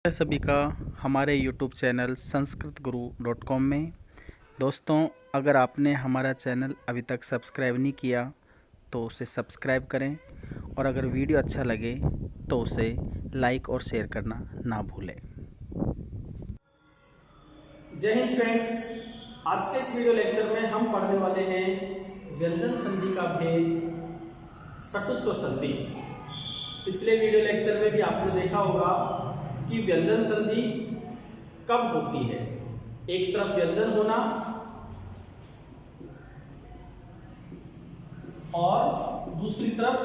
सभी का हमारे YouTube चैनल sanskritguru.com में। दोस्तों, अगर आपने हमारा चैनल अभी तक सब्सक्राइब नहीं किया तो उसे सब्सक्राइब करें और अगर वीडियो अच्छा लगे तो उसे लाइक और शेयर करना ना भूलें। जय हिंद फ्रेंड्स, आज के इस वीडियो लेक्चर में हम पढ़ने वाले हैं व्यंजन संधि का भेद, सटुत्व संधि। पिछले वीडियो लेक्चर में भी आपने देखा होगा कि व्यंजन संधि कब होती है। एक तरफ व्यंजन होना और दूसरी तरफ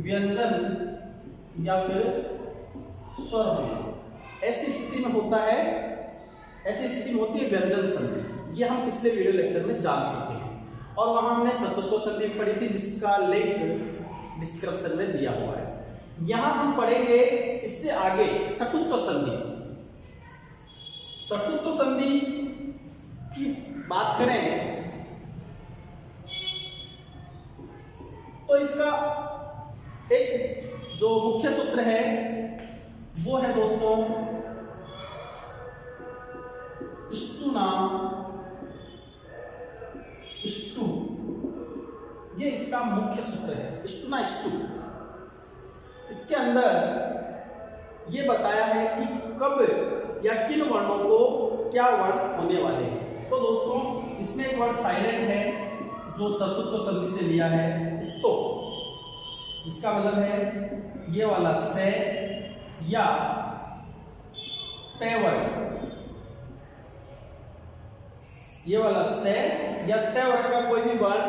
व्यंजन या फिर स्वर होना। ऐसी स्थिति में होता है, ऐसी स्थिति में होती है व्यंजन संधि। ये हम पिछले वीडियो लेक्चर में जान चुके हैं और वहां हमने सचुत्व संधि पढ़ी थी, जिसका लिंक डिस्क्रिप्शन में दिया हुआ है। यहां हम पढ़ेंगे इससे आगे सटुत्व संधि। सटुत्व संधि की बात करें तो इसका एक जो मुख्य सूत्र है वो है दोस्तों इष्टुना इष्टु। ये इसका मुख्य सूत्र है, इष्टुना इष्टु। इसके अंदर ये बताया है कि कब या किन वर्णों को क्या वर्ण होने वाले हैं। तो दोस्तों, इसमें एक वर्ड साइलेंट है जो सचुत्व संधि से लिया है, स्तो। इसका मतलब है ये वाला से या तय वर्ग, ये वाला से या तय वर्ग का कोई भी वर्ण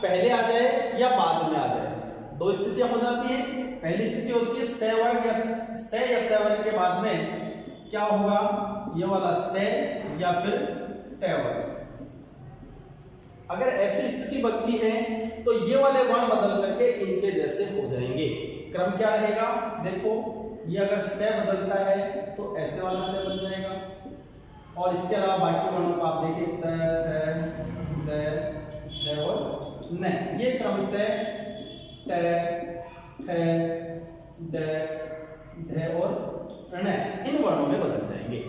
पहले आ जाए या बाद में आ जाए। दो स्थितियां हो जाती हैं। पहली स्थिति होती है से वर्ग या से या तय वर्ग के बाद में क्या होगा, ये वाला से या फिर तय वर्ग। अगर ऐसी स्थिति बनती है तो ये वाले वर्ण बदल करके इनके जैसे हो जाएंगे। क्रम क्या रहेगा, देखो, ये अगर से बदलता है तो ऐसे वाला से बन जाएगा और इसके अलावा बाकी वर्णों को आप देखें त, थ, और न, ये क्रम से ट, ठ, ड, ढ और ण इन वर्णों में बदल जाएंगे।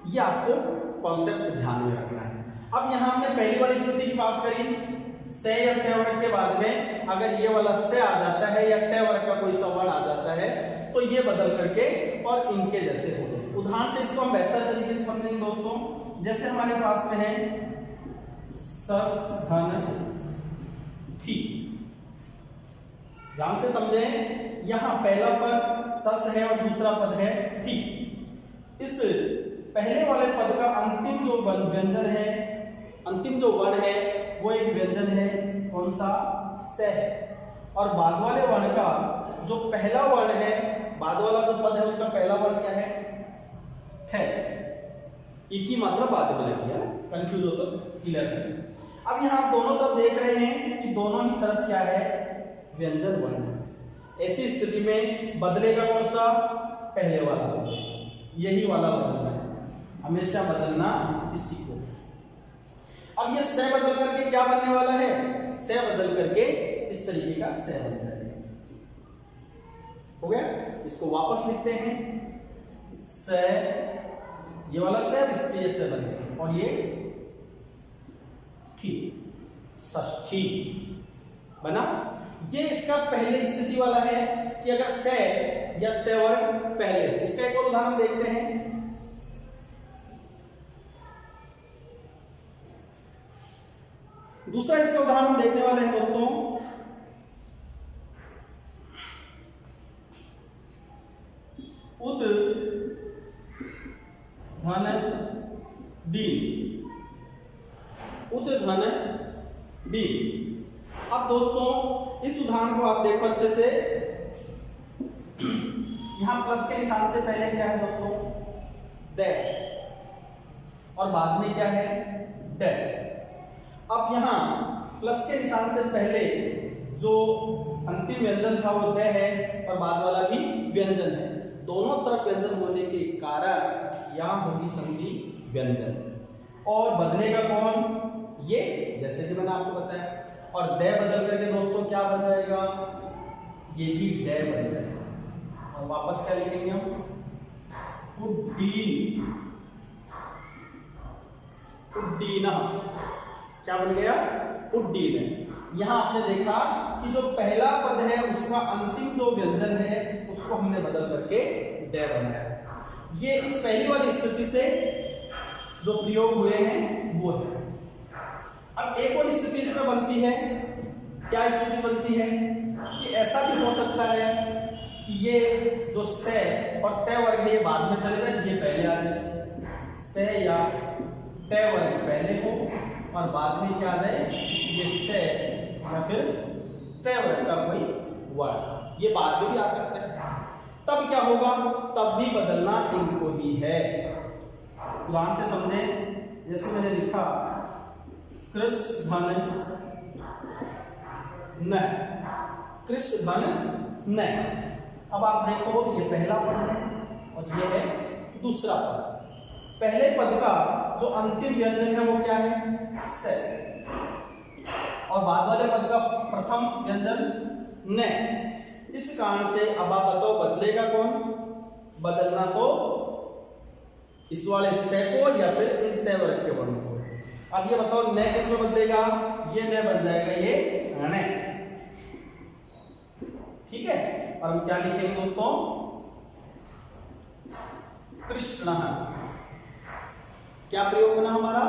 ये आपको कॉन्सेप्ट ध्यान में रखना है। अब यहां हमने पहली वाली स्थिति की बात करी, से या तय वर्ग के बाद में अगर ये वाला से आ जाता है या तय वर्ग का कोई सा वर्ण आ जाता है तो ये बदल करके और इनके जैसे हो जाए। उदाहरण से इसको हम बेहतर तरीके से समझेंगे दोस्तों। जैसे हमारे पास में है सस धन थी। ध्यान से समझें, यहां पहला पद सस है और दूसरा पद है थी। इस पहले वाले पद का अंतिम जो व्यंजन है, अंतिम जो वर्ण है वो एक व्यंजन है, कौन सा, से है। और बाद वाले वर्ण का जो पहला वर्ण है, बाद वाला जो पद है उसका पहला वर्ण क्या है, है। ई की मात्रा बाद में लगी है, कंफ्यूज हो तो क्लियर करें। अब यहां आप दोनों तरफ देख रहे हैं कि दोनों ही तरफ क्या है, व्यंजन वर्ण है। ऐसी स्थिति में बदलेगा कौन सा, पहले वाला, यही वाला बदलना है, हमेशा बदलना इसी को। अब ये से बदल करके क्या बनने वाला है, से बदल करके इस तरीके का से बन जाएगा। हो गया, इसको वापस लिखते हैं, से, ये वाला से, इस पे ये से बनेगा और ये थी, षष्ठी बना। ये इसका पहले स्थिति वाला है कि अगर से या तय वर्ग पहले। इसका एक और उदाहरण देखते हैं। दूसरा इसका उदाहरण देखने वाले हैं दोस्तों, उद धन डी, उद धन डी। अब दोस्तों इस उदाहरण को आप देखो अच्छे से। यहां प्लस के निशान से पहले क्या है दोस्तों, द, और बाद में क्या है, ड। अब यहां प्लस के निशान से पहले जो अंतिम व्यंजन था वो द है और बाद वाला भी व्यंजन है। दोनों तरफ व्यंजन होने के कारण यहां होगी संधि व्यंजन। और बदलेगा कौन, ये, जैसे कि मैंने आपको बताया। और दे बदल करके दोस्तों क्या बन जाएगा, ये भी डे बन जाएगा। और वापस क्या लिखेंगे हम, उड्डीन, उड्डीन, क्या बन गया, उड्डीन। यहां आपने देखा कि जो पहला पद है उसका अंतिम जो व्यंजन है उसको हमने बदल करके डे बनाया है। ये इस पहली वाली स्थिति से जो प्रयोग हुए हैं वो है। अब एक और स्थिति इसमें बनती है, क्या स्थिति बनती है कि ऐसा भी हो सकता है कि ये जो से और तय वर्ग है ये बाद में चले जाए, ये पहले आ जाए, से या तय वर्ग पहले हो और बाद में क्या आ जाए, ये से या फिर तय वर्ग का कोई वर्ड, ये बाद में भी आ सकता है। तब क्या होगा, तब भी बदलना इनको ही है। उदाहरण से समझें, जैसे मैंने लिखा कृष्ण न, कृष्ण न। अब आप देखो ये पहला पद है और ये है दूसरा पद। पहले पद का जो अंतिम व्यंजन है वो क्या है, से, और बाद वाले पद का प्रथम व्यंजन न। इस कारण से अब आप बताओ बदलेगा कौन, बदलना तो इस वाले से को या फिर इन तय वर्ग के वर्णों को। अब ये बताओ न किसमें बदलेगा, ये न बन जाएगा ये न, ठीक है। और हम क्या लिखेंगे दोस्तों, कृष्ण, क्या प्रयोग बना हमारा,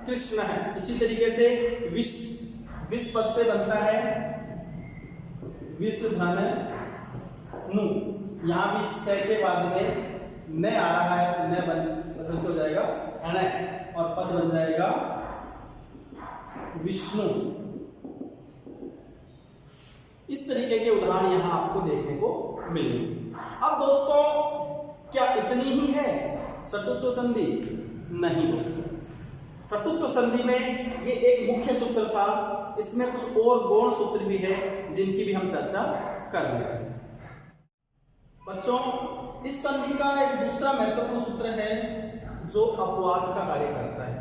कृष्ण है। इसी तरीके से विष, विष पद से बनता है विष धन नु, यहां भी से के बाद में न आ रहा है तो न बदल हो जाएगा न, और पद बन जाएगा विष्णु। इस तरीके के उदाहरण यहां आपको देखने को मिलेंगे। अब दोस्तों क्या इतनी ही है षटुत्व संधि, नहीं दोस्तों, षटुत्व संधि में ये एक मुख्य सूत्र था, इसमें कुछ और गौण सूत्र भी है जिनकी भी हम चर्चा कर रहे हैं। बच्चों इस संधि का एक दूसरा महत्वपूर्ण सूत्र है जो अपवाद का कार्य करता है,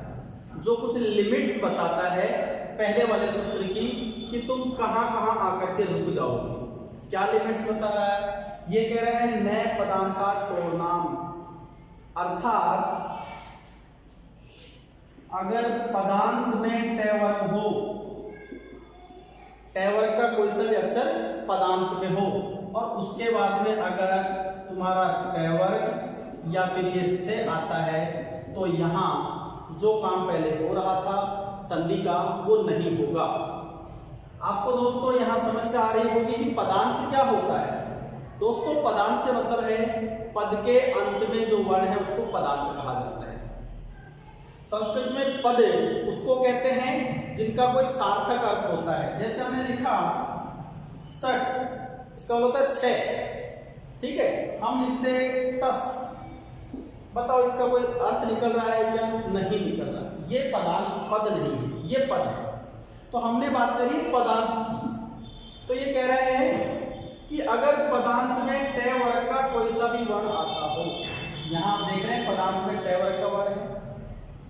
जो कुछ लिमिट्स बताता है पहले वाले सूत्र की कि तुम कहां कहां आकर के रुक जाओगे। क्या लिमिट्स बता रहा है, ये कह रहा है नए पदांता टोर्नाम, अर्थात अगर पदांत में टय वर्ग हो, टय वर्ग का कोई सा भी अक्षर पदांत में हो और उसके बाद में अगर तुम्हारा टय वर्ग या फिर ये से आता है तो यहाँ जो काम पहले हो रहा था संधि का वो नहीं होगा। आपको दोस्तों यहाँ समस्या आ रही होगी कि पदांत क्या होता है। दोस्तों पदांत से मतलब है पद के अंत में जो वर्ण है उसको पदांत कहा जाता है। संस्कृत में पद उसको कहते हैं जिनका कोई सार्थक अर्थ होता है। जैसे हमने लिखा षट, इसका मतलब होता है 6, ठीक है। हम लिखते टस, बताओ इसका कोई अर्थ निकल रहा है क्या, नहीं निकल रहा। ये पदांत पद नहीं है, ये पद है। तो हमने बात करी पदांत की, तो ये कह रहे हैं कि अगर पदांत में टय वर्ग का कोई सा भी वर्ण आता हो, यहाँ आप देख रहे हैं पदांत में टय वर्ग का वर्ण है,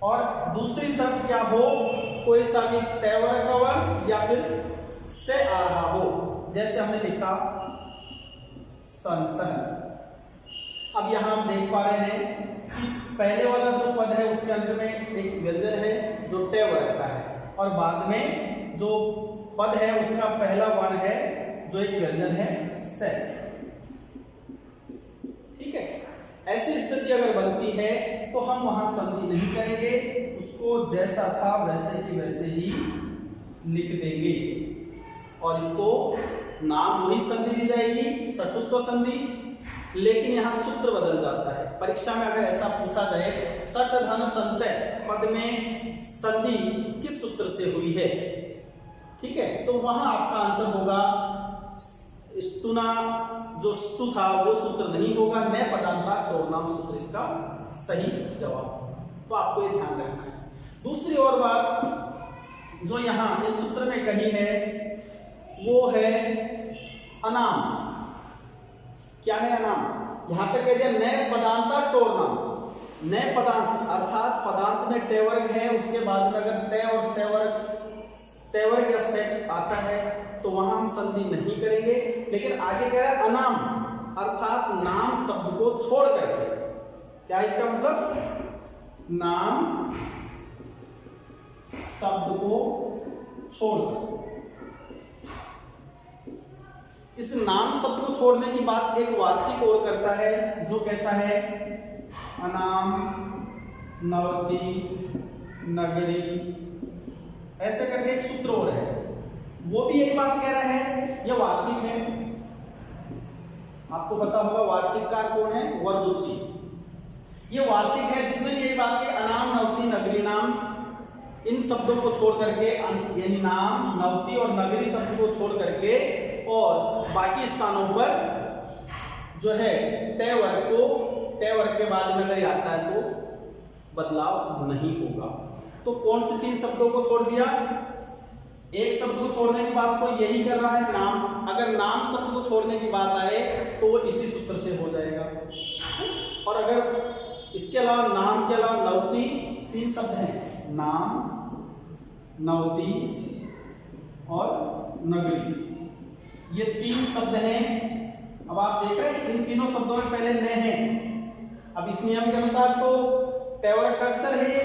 और दूसरी तरफ क्या हो, कोई सा भी तय वर्ग का वर्ण या फिर से आ रहा हो, जैसे हमने लिखा संत। अब यहां हम देख पा रहे हैं कि पहले वाला जो पद है उसके अंत में एक व्यंजन है जो टय वर्ग का है, और बाद में जो पद है उसका पहला वर्ण है जो एक व्यंजन है से, ठीक है। ऐसी स्थिति अगर बनती है तो हम वहां संधि नहीं करेंगे, उसको जैसा था वैसे की वैसे ही लिख देंगे और इसको नाम वही संधि दी जाएगी, षटुत्व संधि। लेकिन यहाँ सूत्र बदल जाता है। परीक्षा में अगर ऐसा पूछा जाए षट धन संतय पद में संधि किस सूत्र से हुई है, ठीक है, तो वहां आपका आंसर होगा स्टुना, जो स्टु था वो सूत्र नहीं होगा, नए पदांता टोर्नाम सूत्र इसका सही जवाब। तो आपको ये ध्यान रखना है। दूसरी और बात जो यहाँ इस सूत्र में कही है वो है अनाम। क्या है अनाम, यहां तक कह दिया नए पदांता टोर्नाम। नए पदांत अर्थात पदांत में टय वर्ग है, उसके बाद में अगर तय और से वर्ग, तय वर्ग या सेट आता है तो वहां हम संधि नहीं करेंगे। लेकिन आगे कह रहा है अनाम, अर्थात नाम शब्द को छोड़ करके। क्या इसका मतलब? नाम शब्द को छोड़कर। इस नाम शब्द को छोड़ने की बात एक वार्तिक और करता है, जो कहता है अनाम नवति नगरी, ऐसे करके एक सूत्र और है, वो भी यही बात कह रहा है। यह वार्तिक है, आपको पता होगा वार्तिककार कौन है? वररुचि। ये वार्तिक है जिसमें यही बात है अनाम नवति नगरी नाम, इन शब्दों को छोड़ करके, यानी नाम नवति और नगरी शब्द को छोड़ करके और बाकी स्थानों पर जो है तय वर्ग के बाद में अगर आता है तो बदलाव नहीं होगा। तो कौन से 3 शब्दों को छोड़ दिया? एक शब्द को छोड़ने की बात तो यही कर रहा है नाम। अगर नाम शब्द को छोड़ने की बात आए तो वो इसी सूत्र से हो जाएगा। और अगर इसके अलावा नाम के अलावा नवति 3 शब्द हैं, नाम नवति और नगरी, ये 3 शब्द हैं। अब आप देख रहे हैं इन तीनों शब्दों में पहले न है। अब इस नियम के अनुसार तो तय वर्ग का अक्षर है,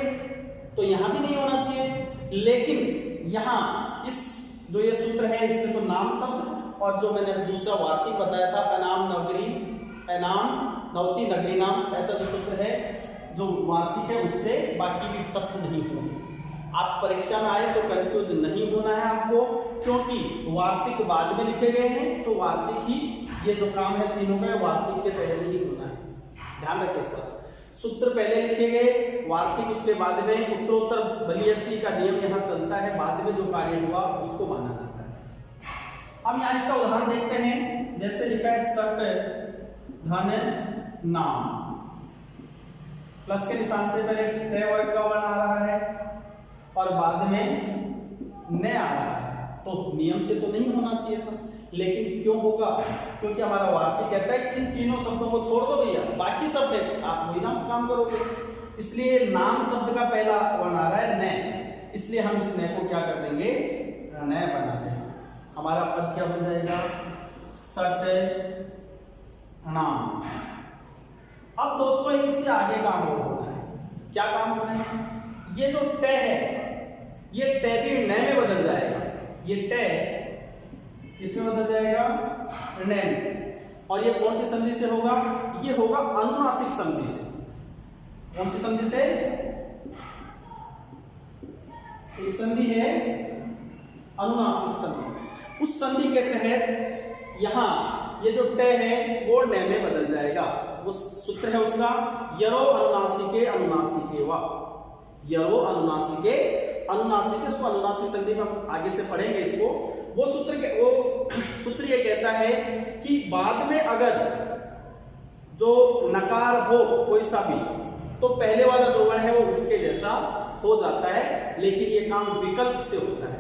तो यहां भी नहीं होना चाहिए, लेकिन यहां इस जो ये सूत्र है इससे तो नाम शब्द और जो मैंने दूसरा वार्तिक बताया था अनाम नवति नगरी नाम, ऐसा जो सूत्र है जो वार्तिक है उससे बाकी भी शब्द नहीं होंगे। आप परीक्षा में आए तो कंफ्यूज नहीं होना है आपको, क्योंकि वार्तिक बाद में लिखे गए हैं, तो वार्तिक ही ये जो काम है तीनों का वार्तिक के पहले ही होना है। ध्यान रखें इसका। सूत्र पहले लिखे गए, वार्तिक उसके बाद में, उत्तरोत्तर बलियसी का नियम यहाँ चलता है, बाद में जो कार्य हुआ उसको माना जाता है। अब यहाँ इसका उदाहरण देखते हैं। जैसे लिखा है सट धन नाम, प्लस के निशान से पहले तय वर्ग का वर्ण आ रहा है और बाद में न आ रहा है, तो नियम से तो नहीं होना चाहिए था, लेकिन क्यों होगा? क्योंकि हमारा वार्तिक कहता है कि इन तीनों शब्दों को छोड़ दो भैया, बाकी सब में आप वही नाम काम करोगे। इसलिए नाम शब्द का पहला वर्ण आ रहा है न, इसलिए हम इस न को क्या कर देंगे? न बना देंगे। हमारा पद क्या बन जाएगा? सट नाम। अब दोस्तों इससे आगे काम और होना है। क्या काम होना है? ये जो ट है ये ट भी न में बदल जाएगा। ये ट किसमें बदल जाएगा? न। और ये कौन सी संधि से होगा? ये होगा अनुनासिक संधि से। कौन सी संधि से? एक संधि है अनुनासिक संधि। उस संधि के तहत यहां ये जो ट है वो न में बदल जाएगा। वो सूत्र है उसका यरो अनुनासिके अनुनासिके वा, यरो अनुनासिके अनुनासिक, इसको अनुनासिक संधि में हम आगे से पढ़ेंगे इसको। वो सूत्र ये कहता है कि बाद में अगर जो नकार हो कोई सा भी, तो पहले वाला जो वर्ण है वो उसके जैसा हो जाता है, लेकिन ये काम विकल्प से होता है,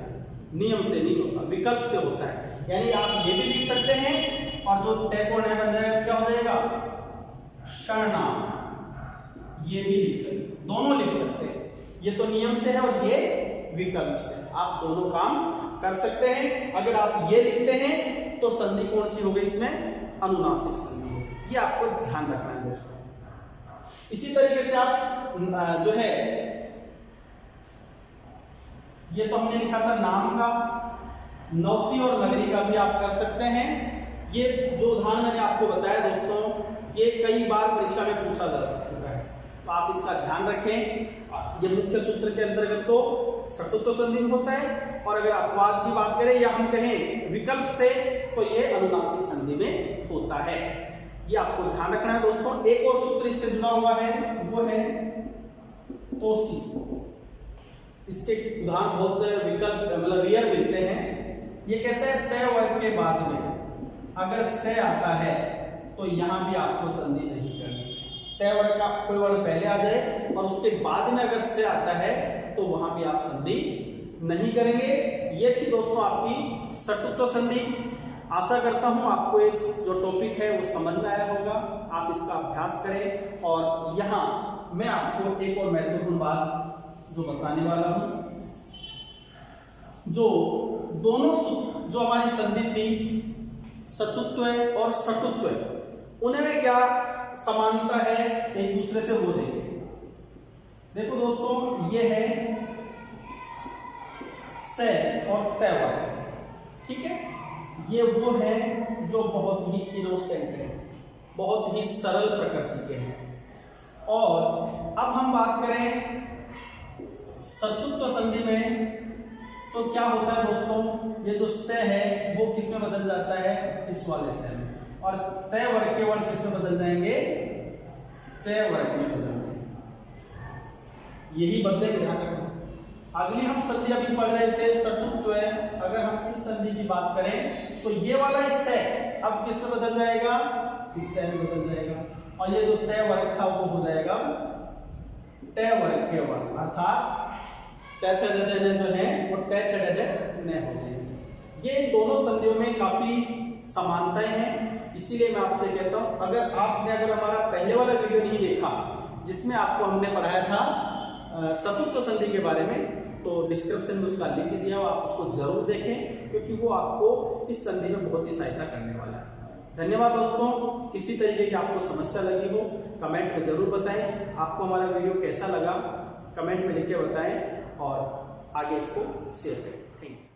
नियम से नहीं होता, विकल्प से होता है। यानी आप ये भी लिख सकते हैं और जो ट को न बन जाएगा क्या हो जाएगा? शरणाम। ये भी लिख सकते, दोनों लिख सकते हैं। ये तो नियम से है और ये विकल्प से, आप दोनों काम कर सकते हैं। अगर आप ये लिखते हैं तो संधि कौन सी हो गई इसमें? अनुनासिक संधि। ये आपको ध्यान रखना है दोस्तों। इसी तरीके से आप जो है ये तो हमने लिखा था नाम का, नौती और नगरी का भी आप कर सकते हैं। ये जो उदाहरण मैंने आपको बताया दोस्तों, ये कई बार परीक्षा में पूछा जा चुका है, तो आप इसका ध्यान रखें। ये मुख्य सूत्र के अंतर्गत तो षटुत्व संधि में होता है, और अगर अपवाद की बात करें या हम कहें विकल्प से, तो ये अनुनासिक संधि में होता है। ये आपको ध्यान रखना है दोस्तों। एक और सूत्र इससे जुड़ा हुआ है, वो है तोसी। इसके उदाहरण बहुत विकल्प मतलब रियर मिलते हैं। ये कहता है तय वर्ग के बाद में अगर से आता है तो यहां भी आपको संधि नहीं करनी। तय वर्ग का कोई वर्ण पहले आ जाए और उसके बाद में अगर से आता है तो वहां भी आप संधि नहीं करेंगे। ये थी दोस्तों आपकी षटुत्व संधि। आशा करता हूं आपको एक जो टॉपिक है वो समझ में आया होगा। आप इसका अभ्यास करें। और यहाँ मैं आपको एक और महत्वपूर्ण बात जो बताने वाला हूं, जो दोनों जो हमारी संधि थी सचुत्व और षटुत्व, उन्हें में क्या समानता है एक दूसरे से वो देखें। देखो दोस्तों, ये है से और तय वर्ग, ठीक है। ये वो है जो बहुत ही इनोसेंट है, बहुत ही सरल प्रकृति के हैं। और अब हम बात करें सचुत्व संधि में, तो क्या होता है दोस्तों, ये जो से है वो किस में बदल जाता है, इस वाले से में, और तय वर्ग के वर्ण किस में बदल जाएंगे, चय वर्ग में बदल जाएंगे। यही बदलेंगे, ध्यान रखना। अगली हम संधि अभी पढ़ रहे थे सटुत्व है, अगर हम इस संधि की बात करें तो ये वाला हिस्सा अब किस में बदल जाएगा, इस से में बदल जाएगा, और ये जो तय वर्ग था वो हो जाएगा तय वर्ग के वर्ण, अर्थात तय जो है वो तय न हो जाएंगे। ये दोनों संधियों में काफी समानताएं हैं, इसीलिए मैं आपसे कहता हूं, अगर हमारा पहले वाला वीडियो नहीं देखा जिसमें आपको हमने पढ़ाया था सचुत्व संधि के बारे में, तो डिस्क्रिप्शन में उसका लिंक दिया हो, आप उसको जरूर देखें, क्योंकि वो आपको इस संधि में बहुत ही सहायता करने वाला है। धन्यवाद दोस्तों। किसी तरीके की आपको समस्या लगी हो कमेंट में जरूर बताएं। आपको हमारा वीडियो कैसा लगा कमेंट में लिख के बताएं और आगे इसको शेयर करें। Thank you.